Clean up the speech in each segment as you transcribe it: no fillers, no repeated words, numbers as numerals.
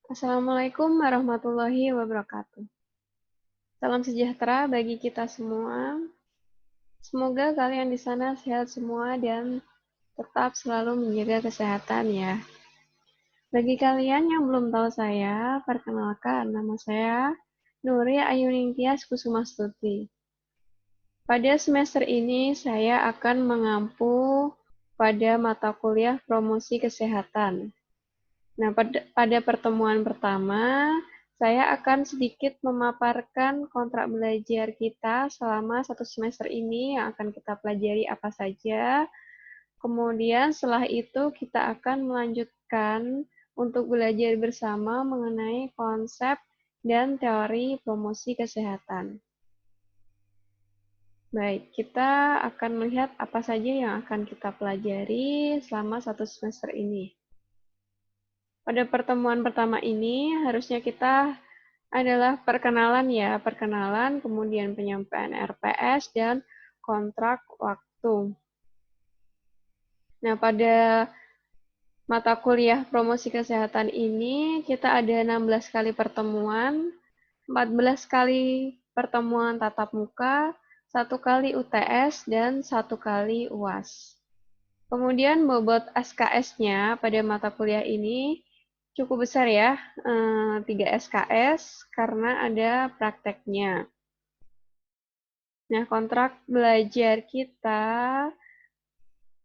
Assalamualaikum warahmatullahi wabarakatuh. Salam sejahtera bagi kita semua. Semoga kalian di sana sehat semua dan tetap selalu menjaga kesehatan ya. Bagi kalian yang belum tahu saya, perkenalkan nama saya Nuri Ayuningtyas Kusumastuti. Pada semester ini saya akan mengampu pada mata kuliah promosi kesehatan. Nah, pada pertemuan pertama, saya akan sedikit memaparkan kontrak belajar kita selama satu semester ini yang akan kita pelajari apa saja. Kemudian setelah itu kita akan melanjutkan untuk belajar bersama mengenai konsep dan teori promosi kesehatan. Baik, kita akan melihat apa saja yang akan kita pelajari selama satu semester ini. Pada pertemuan pertama ini harusnya kita adalah perkenalan ya, perkenalan, kemudian penyampaian RPS, dan kontrak waktu. Nah, pada mata kuliah promosi kesehatan ini, kita ada 16 kali pertemuan, 14 kali pertemuan tatap muka, 1 kali UTS, dan 1 kali UAS. Kemudian bobot SKS-nya pada mata kuliah ini cukup besar ya, 3 SKS karena ada prakteknya. Nah, kontrak belajar kita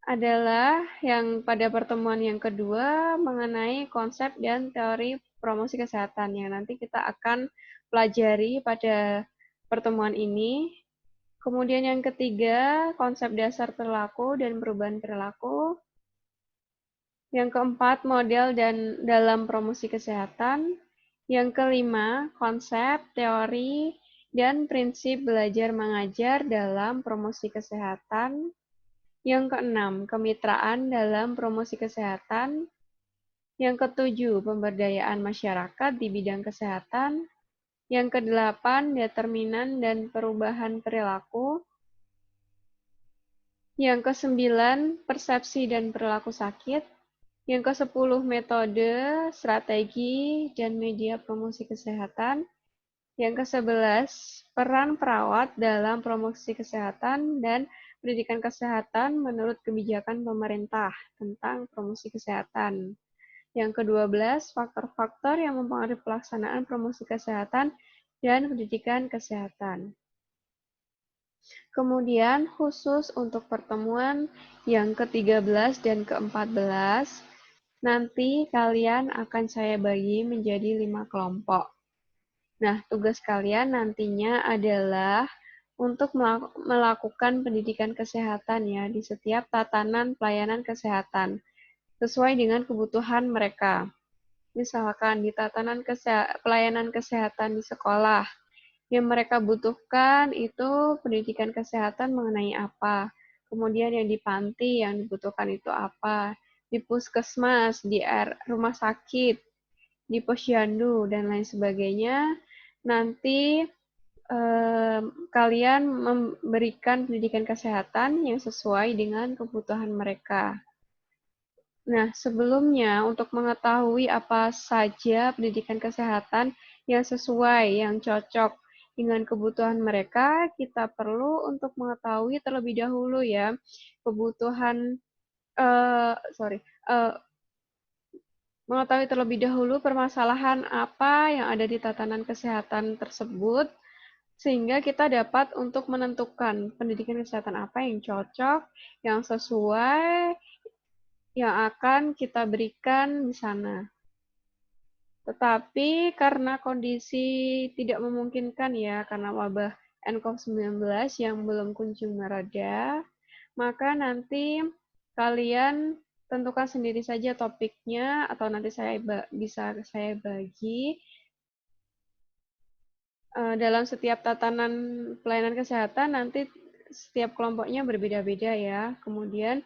adalah yang pada pertemuan yang kedua mengenai konsep dan teori promosi kesehatan yang nanti kita akan pelajari pada pertemuan ini. Kemudian yang ketiga, konsep dasar perilaku dan perubahan perilaku. Yang keempat, model dan dalam promosi kesehatan. Yang kelima, konsep, teori, dan prinsip belajar mengajar dalam promosi kesehatan. Yang keenam, kemitraan dalam promosi kesehatan. Yang ketujuh, pemberdayaan masyarakat di bidang kesehatan. Yang kedelapan, determinan dan perubahan perilaku. Yang kesembilan, persepsi dan perilaku sakit. Yang ke-10, metode, strategi, dan media promosi kesehatan. Yang ke-11, peran perawat dalam promosi kesehatan dan pendidikan kesehatan menurut kebijakan pemerintah tentang promosi kesehatan. Yang ke-12, faktor-faktor yang mempengaruhi pelaksanaan promosi kesehatan dan pendidikan kesehatan. Kemudian khusus untuk pertemuan yang ke-13 dan ke-14, nanti kalian akan saya bagi menjadi 5 kelompok. Nah, tugas kalian nantinya adalah untuk melakukan pendidikan kesehatan ya di setiap tatanan pelayanan kesehatan sesuai dengan kebutuhan mereka. Misalkan di tatanan pelayanan kesehatan di sekolah, yang mereka butuhkan itu pendidikan kesehatan mengenai apa. Kemudian yang di panti yang dibutuhkan itu apa. Di puskesmas, di rumah sakit, di posyandu, dan lain sebagainya. Nanti kalian memberikan pendidikan kesehatan yang sesuai dengan kebutuhan mereka. Nah, sebelumnya untuk mengetahui apa saja pendidikan kesehatan yang sesuai, yang cocok dengan kebutuhan mereka, kita perlu untuk mengetahui terlebih dahulu ya kebutuhan, mengetahui terlebih dahulu permasalahan apa yang ada di tatanan kesehatan tersebut, sehingga kita dapat untuk menentukan pendidikan kesehatan apa yang cocok, yang sesuai, yang akan kita berikan di sana. Tetapi karena kondisi tidak memungkinkan ya, karena wabah nCoV-19 yang belum kunjung mereda, maka nanti kalian tentukan sendiri saja topiknya, atau nanti bisa saya bagi dalam setiap tatanan pelayanan kesehatan, nanti setiap kelompoknya berbeda-beda ya. Kemudian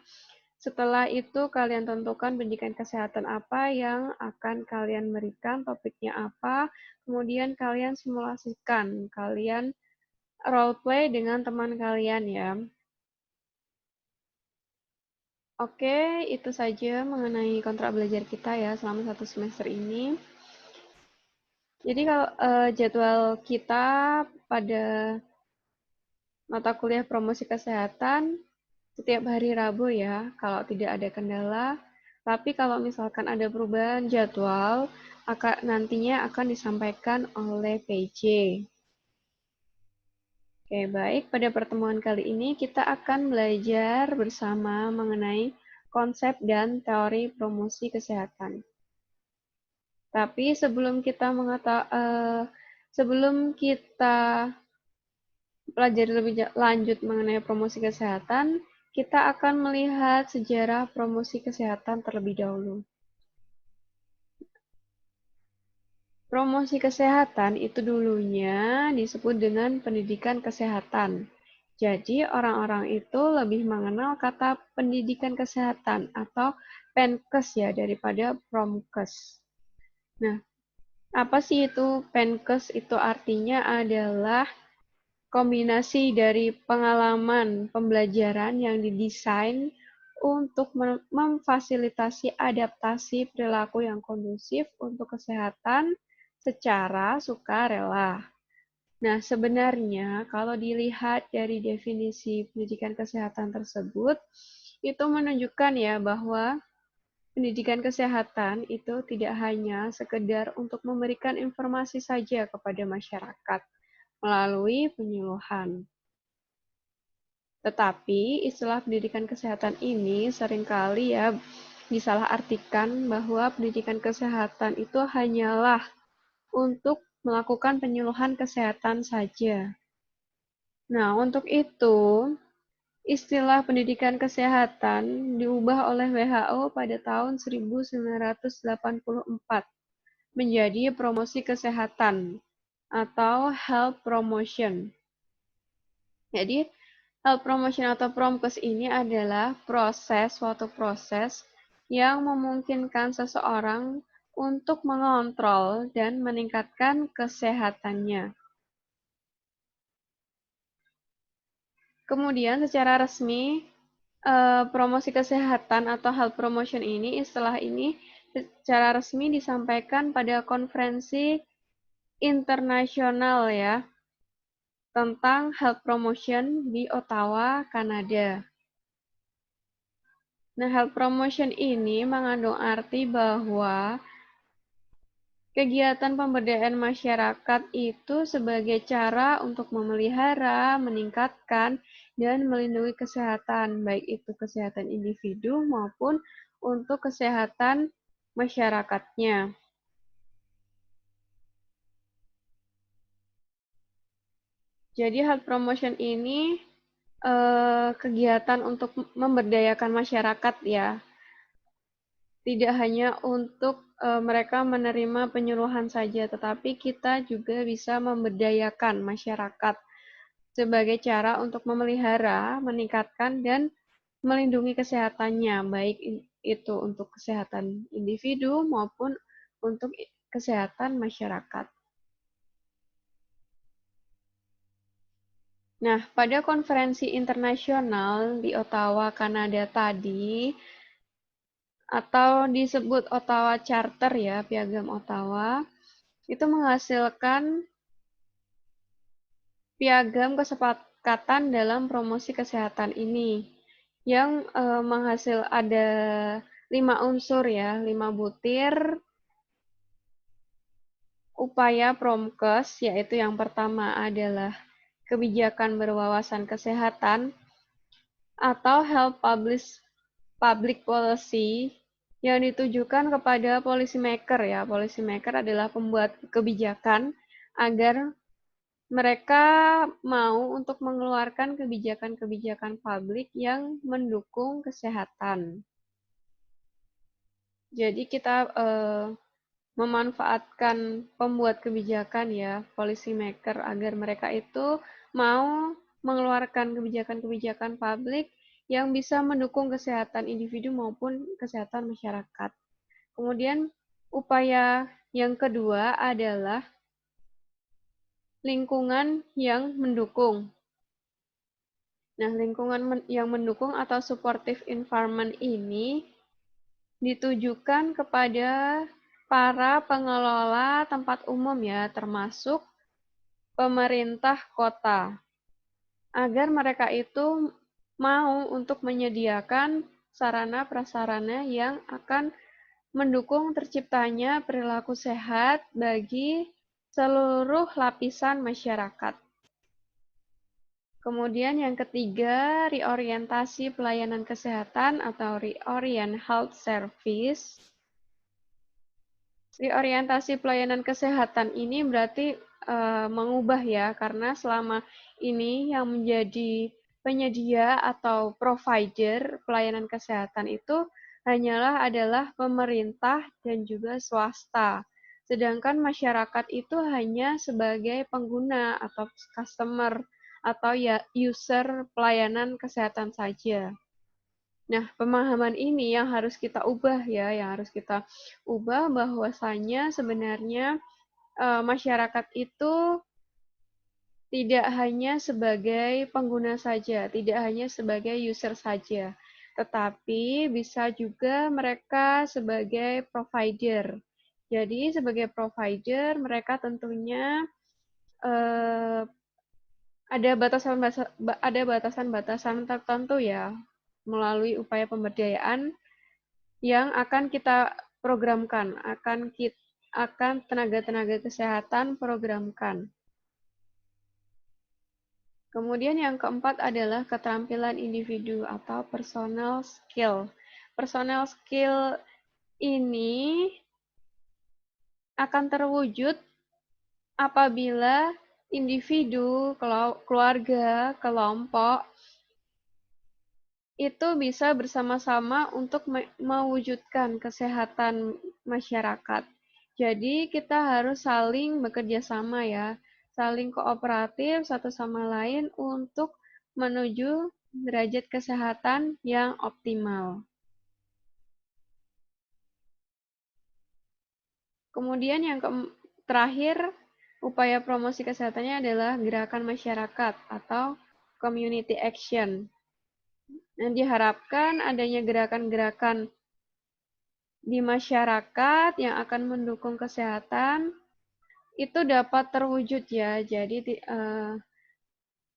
setelah itu kalian tentukan pendidikan kesehatan apa yang akan kalian berikan, topiknya apa, kemudian kalian simulasikan, kalian role play dengan teman kalian ya. Oke, itu saja mengenai kontrak belajar kita ya selama satu semester ini. Jadi kalau jadwal kita pada mata kuliah promosi kesehatan setiap hari Rabu ya, kalau tidak ada kendala. Tapi kalau misalkan ada perubahan jadwal, nantinya akan disampaikan oleh PJ. Oke, baik. Pada pertemuan kali ini kita akan belajar bersama mengenai konsep dan teori promosi kesehatan. Tapi sebelum kita pelajari lebih lanjut mengenai promosi kesehatan, kita akan melihat sejarah promosi kesehatan terlebih dahulu. Promosi kesehatan itu dulunya disebut dengan pendidikan kesehatan. Jadi orang-orang itu lebih mengenal kata pendidikan kesehatan atau Penkes ya daripada Promkes. Nah, apa sih itu Penkes? Itu artinya adalah kombinasi dari pengalaman pembelajaran yang didesain untuk memfasilitasi adaptasi perilaku yang kondusif untuk kesehatan secara sukarela. Nah, sebenarnya kalau dilihat dari definisi pendidikan kesehatan tersebut, itu menunjukkan ya bahwa pendidikan kesehatan itu tidak hanya sekedar untuk memberikan informasi saja kepada masyarakat melalui penyuluhan. Tetapi istilah pendidikan kesehatan ini seringkali ya disalahartikan bahwa pendidikan kesehatan itu hanyalah untuk melakukan penyuluhan kesehatan saja. Nah, untuk itu, istilah pendidikan kesehatan diubah oleh WHO pada tahun 1984 menjadi promosi kesehatan atau health promotion. Jadi, health promotion atau promkes ini adalah suatu proses yang memungkinkan seseorang untuk mengontrol dan meningkatkan kesehatannya. Kemudian secara resmi, promosi kesehatan atau health promotion istilah ini secara resmi disampaikan pada konferensi internasional ya, tentang health promotion di Ottawa, Kanada. Nah, health promotion ini mengandung arti bahwa kegiatan pemberdayaan masyarakat itu sebagai cara untuk memelihara, meningkatkan, dan melindungi kesehatan, baik itu kesehatan individu maupun untuk kesehatan masyarakatnya. Jadi health promotion ini kegiatan untuk memberdayakan masyarakat ya. Tidak hanya untuk mereka menerima penyuluhan saja, tetapi kita juga bisa memberdayakan masyarakat sebagai cara untuk memelihara, meningkatkan, dan melindungi kesehatannya, baik itu untuk kesehatan individu maupun untuk kesehatan masyarakat. Nah, pada konferensi internasional di Ottawa, Kanada tadi, atau disebut Ottawa Charter ya, Piagam Ottawa, itu menghasilkan piagam kesepakatan dalam promosi kesehatan ini yang ada 5 unsur ya, 5 butir upaya Promkes, yaitu yang pertama adalah kebijakan berwawasan kesehatan atau health public policy yang ditujukan kepada policy maker ya. Policy maker adalah pembuat kebijakan agar mereka mau untuk mengeluarkan kebijakan-kebijakan publik yang mendukung kesehatan. Jadi kita memanfaatkan pembuat kebijakan ya, policy maker, agar mereka itu mau mengeluarkan kebijakan-kebijakan publik yang bisa mendukung kesehatan individu maupun kesehatan masyarakat. Kemudian upaya yang kedua adalah lingkungan yang mendukung. Nah, lingkungan yang mendukung atau supportive environment ini ditujukan kepada para pengelola tempat umum ya, termasuk pemerintah kota, agar mereka itu mau untuk menyediakan sarana-prasarana yang akan mendukung terciptanya perilaku sehat bagi seluruh lapisan masyarakat. Kemudian yang ketiga, reorientasi pelayanan kesehatan atau reorient health service. Reorientasi pelayanan kesehatan ini berarti mengubah ya, karena selama ini yang menjadi penyedia atau provider pelayanan kesehatan itu adalah pemerintah dan juga swasta. Sedangkan masyarakat itu hanya sebagai pengguna atau customer atau ya user pelayanan kesehatan saja. Nah, pemahaman ini yang harus kita ubah ya, yang harus kita ubah bahwasanya sebenarnya masyarakat itu tidak hanya sebagai pengguna saja, tidak hanya sebagai user saja, tetapi bisa juga mereka sebagai provider. Jadi sebagai provider mereka tentunya ada batasan-batasan tertentu ya melalui upaya pemberdayaan yang akan kita programkan, akan tenaga-tenaga kesehatan programkan. Kemudian yang keempat adalah keterampilan individu atau personal skill. Personal skill ini akan terwujud apabila individu, keluarga, kelompok itu bisa bersama-sama untuk mewujudkan kesehatan masyarakat. Jadi kita harus saling bekerja sama ya, saling kooperatif satu sama lain untuk menuju derajat kesehatan yang optimal. Kemudian yang terakhir, upaya promosi kesehatannya adalah gerakan masyarakat atau community action. Nah, diharapkan adanya gerakan-gerakan di masyarakat yang akan mendukung kesehatan itu dapat terwujud ya. Jadi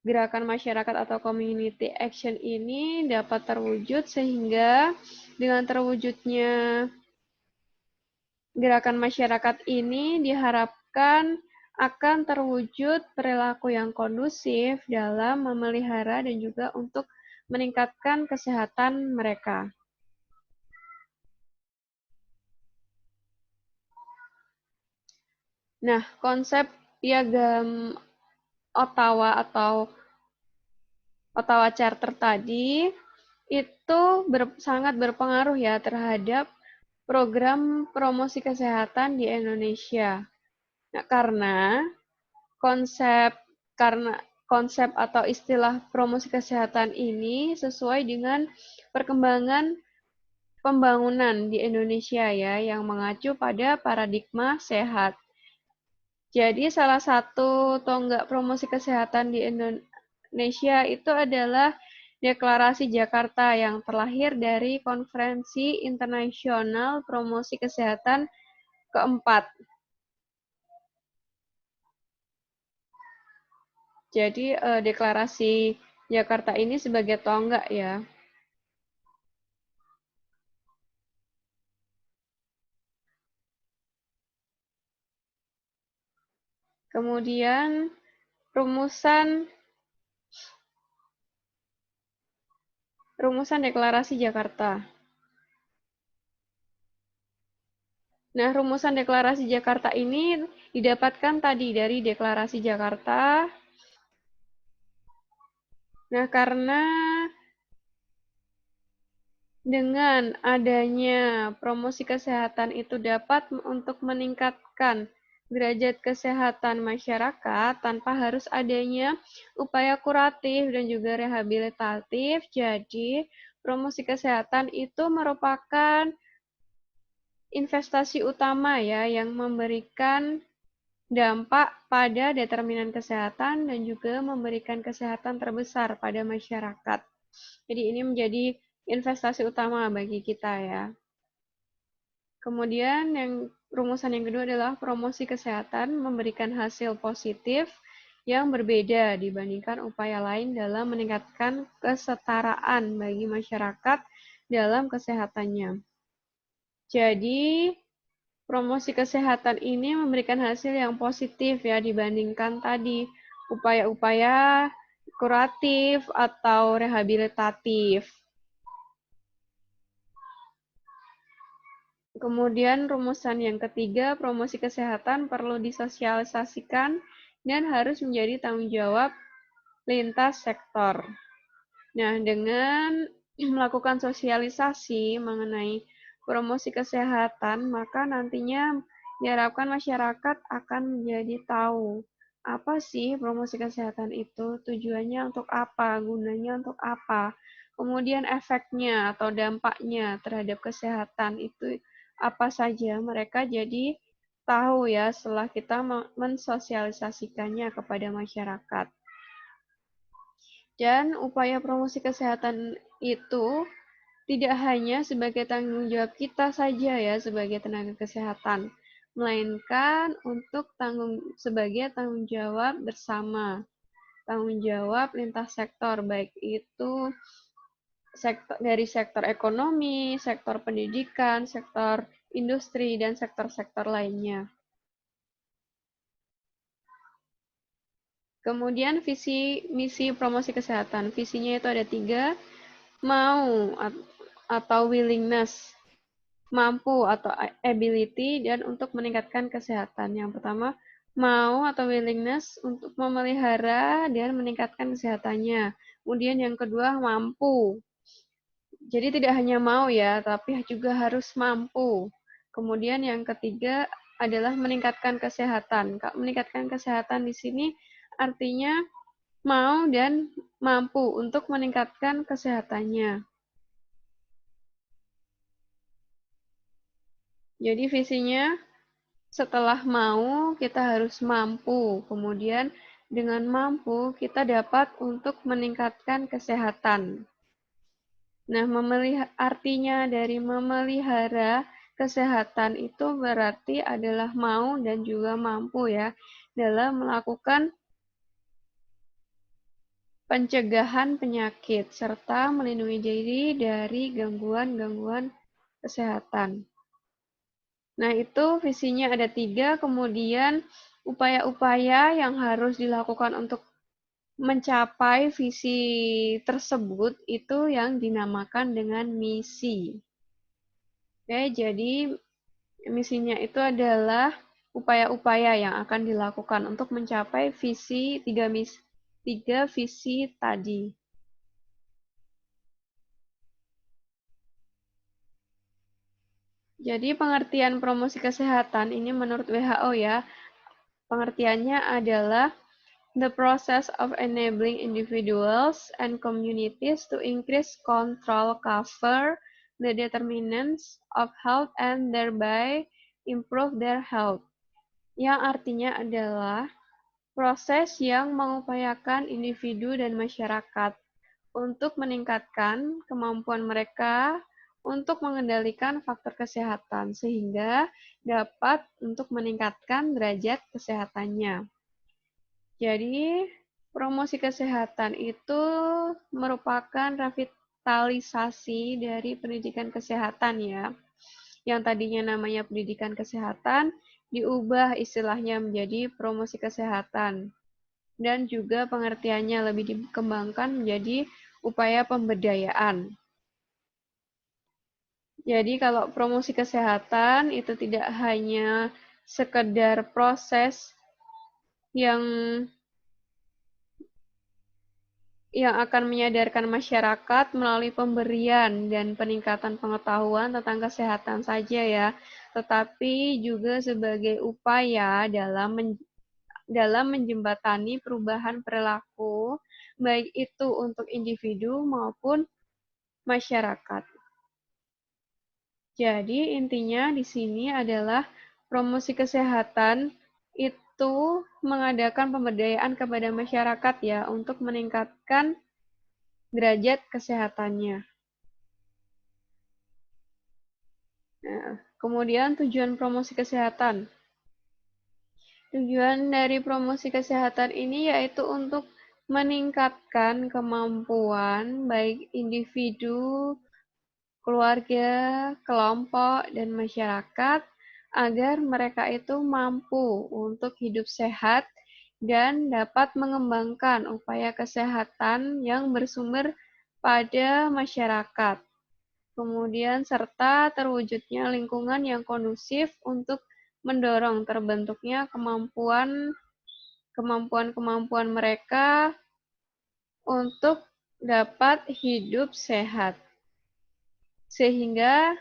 gerakan masyarakat atau community action ini dapat terwujud sehingga dengan terwujudnya gerakan masyarakat ini diharapkan akan terwujud perilaku yang kondusif dalam memelihara dan juga untuk meningkatkan kesehatan mereka. Nah, konsep piagam Ottawa atau Ottawa Charter tadi itu sangat berpengaruh ya terhadap program promosi kesehatan di Indonesia. Nah, karena konsep atau istilah promosi kesehatan ini sesuai dengan perkembangan pembangunan di Indonesia ya, yang mengacu pada paradigma sehat. Jadi salah satu tonggak promosi kesehatan di Indonesia itu adalah Deklarasi Jakarta yang terlahir dari Konferensi Internasional Promosi Kesehatan keempat. Jadi Deklarasi Jakarta ini sebagai tonggak ya. Kemudian rumusan Deklarasi Jakarta. Nah, rumusan Deklarasi Jakarta ini didapatkan tadi dari Deklarasi Jakarta. Nah, karena dengan adanya promosi kesehatan itu dapat untuk meningkatkan derajat kesehatan masyarakat tanpa harus adanya upaya kuratif dan juga rehabilitatif. Jadi, promosi kesehatan itu merupakan investasi utama ya yang memberikan dampak pada determinan kesehatan dan juga memberikan kesehatan terbesar pada masyarakat. Jadi ini menjadi investasi utama bagi kita ya. Kemudian yang rumusan yang kedua adalah promosi kesehatan memberikan hasil positif yang berbeda dibandingkan upaya lain dalam meningkatkan kesetaraan bagi masyarakat dalam kesehatannya. Jadi, promosi kesehatan ini memberikan hasil yang positif ya dibandingkan tadi upaya-upaya kuratif atau rehabilitatif. Kemudian rumusan yang ketiga, promosi kesehatan perlu disosialisasikan dan harus menjadi tanggung jawab lintas sektor. Nah, dengan melakukan sosialisasi mengenai promosi kesehatan, maka nantinya diharapkan masyarakat akan menjadi tahu apa sih promosi kesehatan itu, tujuannya untuk apa, gunanya untuk apa, kemudian efeknya atau dampaknya terhadap kesehatan itu apa saja. Mereka jadi tahu ya setelah kita mensosialisasikannya kepada masyarakat. Dan upaya promosi kesehatan itu tidak hanya sebagai tanggung jawab kita saja ya sebagai tenaga kesehatan, melainkan untuk sebagai tanggung jawab bersama, tanggung jawab lintas sektor, baik itu dari sektor ekonomi, sektor pendidikan, sektor industri, dan sektor-sektor lainnya. Kemudian visi misi promosi kesehatan. Visinya itu ada 3, mau atau willingness, mampu atau ability, dan untuk meningkatkan kesehatan. Yang pertama, mau atau willingness untuk memelihara dan meningkatkan kesehatannya. Kemudian yang kedua, mampu. Jadi tidak hanya mau ya, tapi juga harus mampu. Kemudian yang ketiga adalah meningkatkan kesehatan. Meningkatkan kesehatan di sini artinya mau dan mampu untuk meningkatkan kesehatannya. Jadi visinya setelah mau kita harus mampu. Kemudian dengan mampu kita dapat untuk meningkatkan kesehatan. Nah, artinya dari memelihara kesehatan itu berarti adalah mau dan juga mampu ya dalam melakukan pencegahan penyakit serta melindungi diri dari gangguan-gangguan kesehatan. Nah, itu visinya ada 3, kemudian upaya-upaya yang harus dilakukan untuk mencapai visi tersebut itu yang dinamakan dengan misi. Oke, jadi misinya itu adalah upaya-upaya yang akan dilakukan untuk mencapai tiga visi tadi. Jadi pengertian promosi kesehatan ini menurut WHO ya, pengertiannya adalah the process of enabling individuals and communities to increase control cover the determinants of health and thereby improve their health. Yang artinya adalah proses yang mengupayakan individu dan masyarakat untuk meningkatkan kemampuan mereka untuk mengendalikan faktor kesehatan sehingga dapat untuk meningkatkan derajat kesehatannya. Jadi, promosi kesehatan itu merupakan revitalisasi dari pendidikan kesehatan ya. Yang tadinya namanya pendidikan kesehatan, diubah istilahnya menjadi promosi kesehatan. Dan juga pengertiannya lebih dikembangkan menjadi upaya pemberdayaan. Jadi kalau promosi kesehatan itu tidak hanya sekedar proses yang akan menyadarkan masyarakat melalui pemberian dan peningkatan pengetahuan tentang kesehatan saja ya, tetapi juga sebagai upaya dalam menjembatani perubahan perilaku, baik itu untuk individu maupun masyarakat. Jadi intinya di sini adalah promosi kesehatan itu mengadakan pemberdayaan kepada masyarakat ya untuk meningkatkan derajat kesehatannya. Nah, Kemudian tujuan promosi kesehatan. Tujuan dari promosi kesehatan ini yaitu untuk meningkatkan kemampuan baik individu, keluarga, kelompok, dan masyarakat agar mereka itu mampu untuk hidup sehat dan dapat mengembangkan upaya kesehatan yang bersumber pada masyarakat. Kemudian serta terwujudnya lingkungan yang kondusif untuk mendorong terbentuknya kemampuan mereka untuk dapat hidup sehat. Sehingga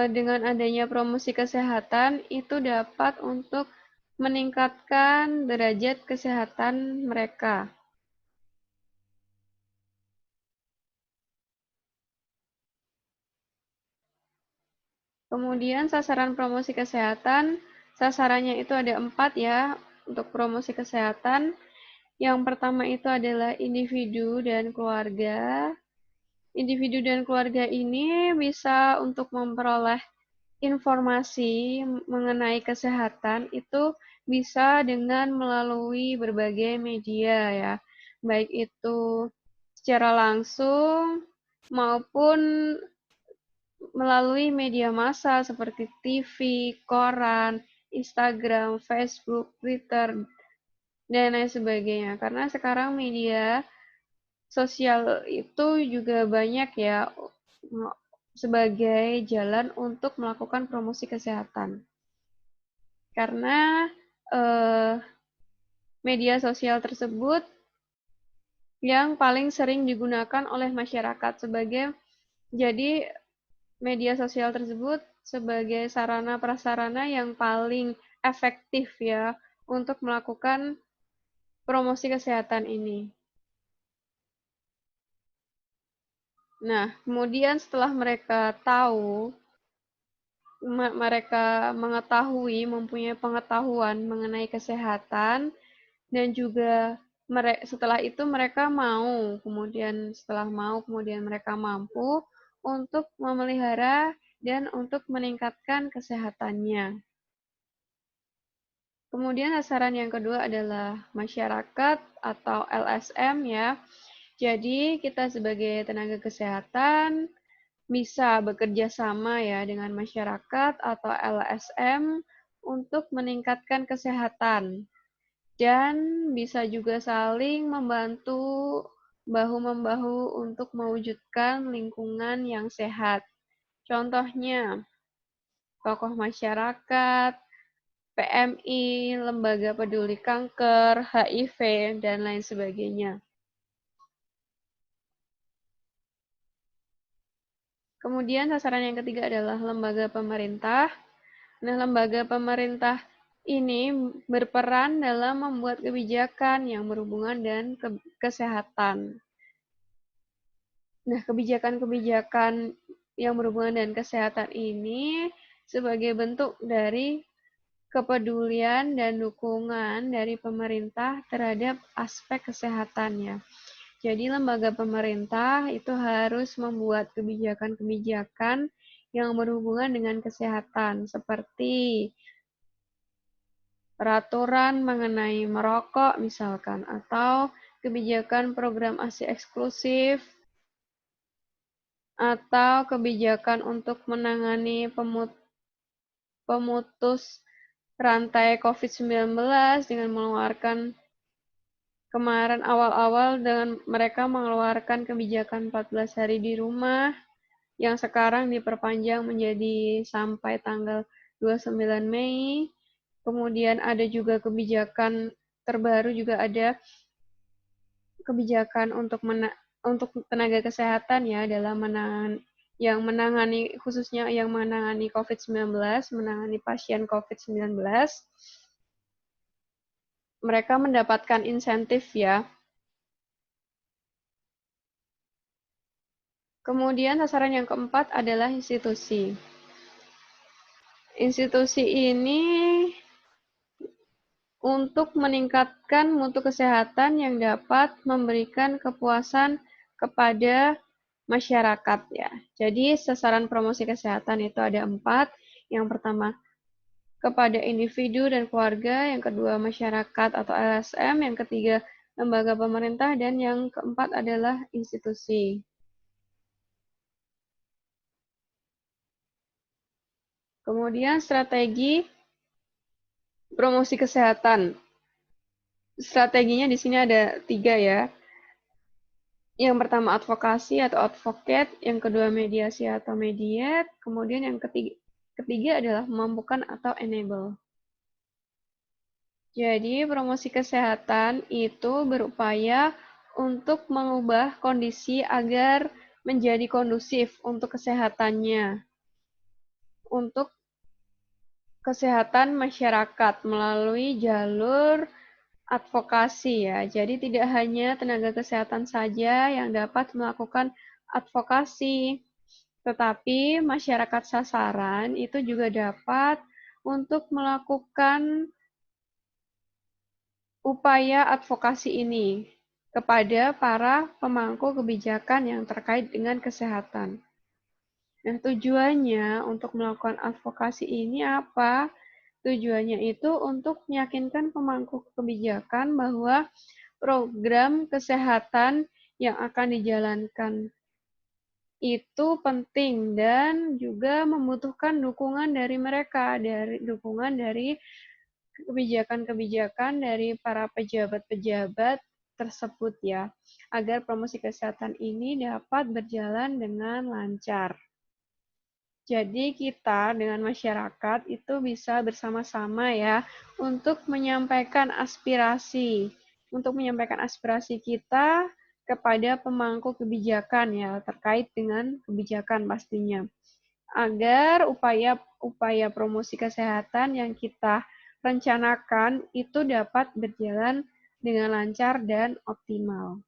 dengan adanya promosi kesehatan itu dapat untuk meningkatkan derajat kesehatan mereka. Kemudian sasaran promosi kesehatan, sasarannya itu ada 4 ya untuk promosi kesehatan. Yang pertama itu adalah individu dan keluarga. Individu dan keluarga ini bisa untuk memperoleh informasi mengenai kesehatan itu bisa dengan melalui berbagai media ya, baik itu secara langsung maupun melalui media massa seperti TV, koran, Instagram, Facebook, Twitter, dan lain sebagainya. Karena sekarang media sosial itu juga banyak ya sebagai jalan untuk melakukan promosi kesehatan. Karena media sosial tersebut yang paling sering digunakan oleh masyarakat jadi media sosial tersebut sebagai sarana prasarana yang paling efektif ya untuk melakukan promosi kesehatan ini. Nah, kemudian setelah mereka tahu, mereka mengetahui, mempunyai pengetahuan mengenai kesehatan, dan juga setelah itu mereka kemudian mereka mampu untuk memelihara dan untuk meningkatkan kesehatannya. Kemudian sasaran yang kedua adalah masyarakat atau LSM ya. Jadi kita sebagai tenaga kesehatan bisa bekerja sama ya dengan masyarakat atau LSM untuk meningkatkan kesehatan dan bisa juga saling membantu bahu-membahu untuk mewujudkan lingkungan yang sehat. Contohnya, tokoh masyarakat, PMI, Lembaga Peduli Kanker, HIV, dan lain sebagainya. Kemudian sasaran yang ketiga adalah lembaga pemerintah. Nah, lembaga pemerintah ini berperan dalam membuat kebijakan yang berhubungan dengan kesehatan. Nah, kebijakan-kebijakan yang berhubungan dengan kesehatan ini sebagai bentuk dari kepedulian dan dukungan dari pemerintah terhadap aspek kesehatannya. Jadi lembaga pemerintah itu harus membuat kebijakan-kebijakan yang berhubungan dengan kesehatan seperti peraturan mengenai merokok misalkan atau kebijakan program ASI eksklusif atau kebijakan untuk menangani pemutus rantai COVID-19 dengan mengeluarkan kemarin awal-awal dengan mereka mengeluarkan kebijakan 14 hari di rumah yang sekarang diperpanjang menjadi sampai tanggal 29 Mei. Kemudian ada juga kebijakan terbaru juga ada kebijakan untuk tenaga kesehatan ya dalam menangani khususnya yang menangani COVID-19, menangani pasien COVID-19. Mereka mendapatkan insentif ya. Kemudian sasaran yang keempat adalah institusi. Institusi ini untuk meningkatkan mutu kesehatan yang dapat memberikan kepuasan kepada masyarakat ya. Jadi sasaran promosi kesehatan itu ada 4. Yang pertama kepada individu dan keluarga, yang kedua masyarakat atau LSM, yang ketiga lembaga pemerintah, dan yang keempat adalah institusi. Kemudian strategi promosi kesehatan. Strateginya di sini ada 3 ya. Yang pertama advokasi atau advocate, yang kedua mediasi atau mediate, kemudian yang ketiga adalah memampukan atau enable. Jadi promosi kesehatan itu berupaya untuk mengubah kondisi agar menjadi kondusif untuk kesehatannya, untuk kesehatan masyarakat melalui jalur advokasi ya. Jadi tidak hanya tenaga kesehatan saja yang dapat melakukan advokasi, tetapi masyarakat sasaran itu juga dapat untuk melakukan upaya advokasi ini kepada para pemangku kebijakan yang terkait dengan kesehatan. Nah, tujuannya untuk melakukan advokasi ini apa? Tujuannya itu untuk meyakinkan pemangku kebijakan bahwa program kesehatan yang akan dijalankan itu penting dan juga membutuhkan dukungan dari mereka, dukungan dari kebijakan-kebijakan dari para pejabat-pejabat tersebut ya, agar promosi kesehatan ini dapat berjalan dengan lancar. Jadi kita dengan masyarakat itu bisa bersama-sama ya untuk menyampaikan aspirasi kita kepada pemangku kebijakan ya terkait dengan kebijakan pastinya. Agar upaya promosi kesehatan yang kita rencanakan itu dapat berjalan dengan lancar dan optimal.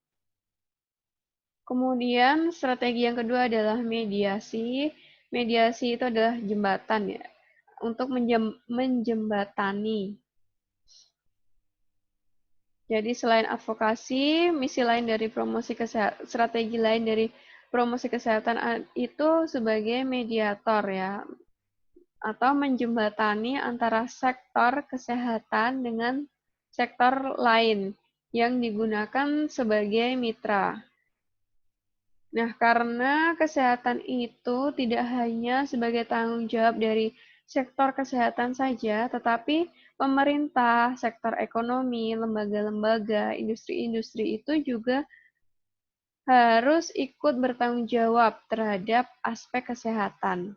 Kemudian strategi yang kedua adalah mediasi. Mediasi itu adalah jembatan ya, untuk menjembatani. Jadi selain advokasi, strategi lain dari promosi kesehatan itu sebagai mediator ya, atau menjembatani antara sektor kesehatan dengan sektor lain yang digunakan sebagai mitra. Nah, karena kesehatan itu tidak hanya sebagai tanggung jawab dari sektor kesehatan saja, tetapi pemerintah, sektor ekonomi, lembaga-lembaga, industri-industri itu juga harus ikut bertanggung jawab terhadap aspek kesehatan.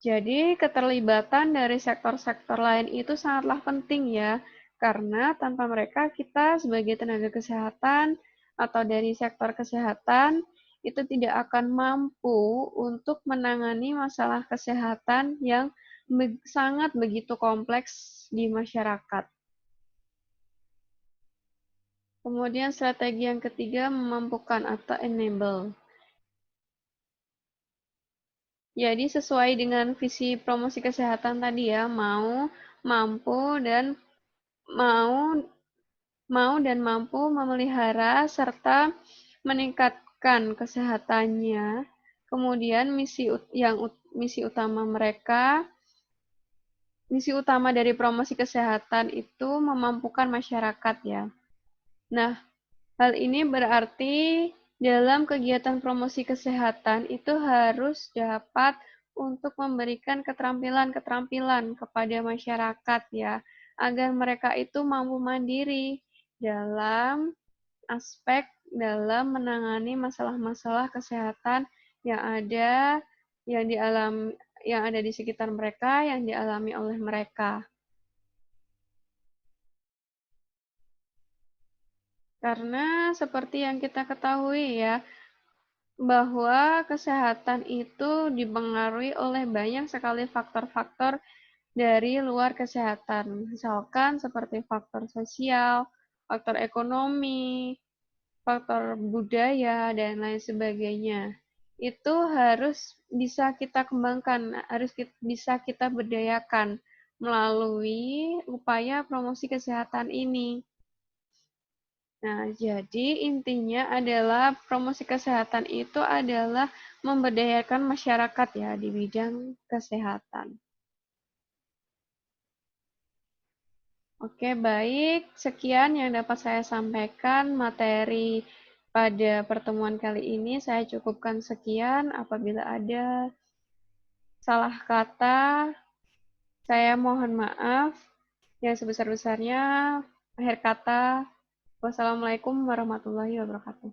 Jadi, keterlibatan dari sektor-sektor lain itu sangatlah penting ya, karena tanpa mereka kita sebagai tenaga kesehatan atau dari sektor kesehatan itu tidak akan mampu untuk menangani masalah kesehatan yang sangat begitu kompleks di masyarakat. Kemudian strategi yang ketiga memampukan atau enable. Jadi sesuai dengan visi promosi kesehatan tadi ya, mampu dan mampu memelihara serta meningkatkan kesehatannya. Kemudian misi utama dari promosi kesehatan itu memampukan masyarakat ya. Nah, hal ini berarti dalam kegiatan promosi kesehatan itu harus dapat untuk memberikan keterampilan-keterampilan kepada masyarakat ya, agar mereka itu mampu mandiri dalam dalam menangani masalah-masalah kesehatan yang ada di sekitar mereka, yang dialami oleh mereka. Karena seperti yang kita ketahui ya, bahwa kesehatan itu dipengaruhi oleh banyak sekali faktor-faktor dari luar kesehatan. Misalkan seperti faktor sosial, faktor ekonomi, faktor budaya, dan lain sebagainya. Itu harus bisa kita kembangkan, bisa kita berdayakan melalui upaya promosi kesehatan ini. Nah, jadi intinya adalah promosi kesehatan itu adalah memberdayakan masyarakat ya di bidang kesehatan. Oke, baik. Sekian yang dapat saya sampaikan materi pada pertemuan kali ini. Saya cukupkan sekian. Apabila ada salah kata, saya mohon maaf. Yang sebesar-besarnya, akhir kata, wassalamualaikum warahmatullahi wabarakatuh.